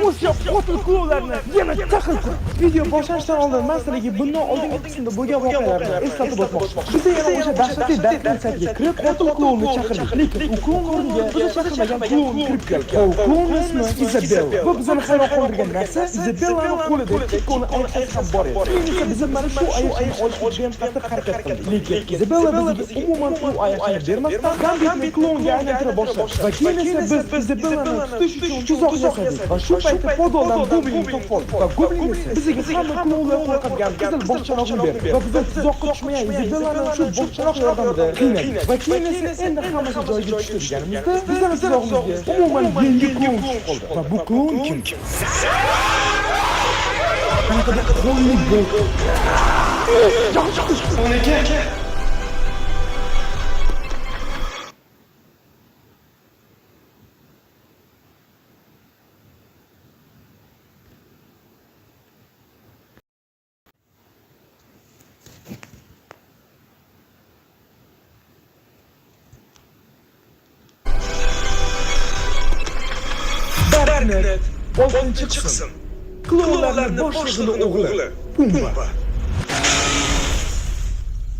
o'sha qotil kuyovlarni yana chaqirib video boshlashdan oldin masalaga bundan oldingi qismda bo'lgan voqealarni eslatib o'tmoqchiman. Biz yana o'sha dahshatli darkning saytiga kirib qotil kuyovni chaqirdik, lekin u klon o'rniga biz chaqirmagan klon kirib keldi. U klon ismi Izabella. Bu bizani hayron qoldirgan narsa Izabellani qo'lida ikkoni ayaqasi ham bor edi. Keyin biz mana shu oyoqni olishga ham qattiq harakat qildik. Lekin Izabella bizga umuman u oyoqni bermasdan Gambitni klonga aylantira boshladi. Va keyin esa biz Izabellani tutish uchun tuzoq yasadik. Va shu paytda podoldan Goblin topib oldik. Va Goblin esa bizga hamma klonlar qo'rqadigan qizil boshchanoqni berdi. Va biz tuzoqqa tushmagan Izabellani shu boshchanoq yordamida qiynadik. Va keyin esa endi hammasi joyiga tushdi deganimizda bizning tuzog'imizga umuman yangi klon tushib qoldi. Va bu klon kim? Qanaqa qo'llik bo'ldi? Onaka. Darknet 6-qism. Klonlarning boshlig'ining o'g'li Pumba.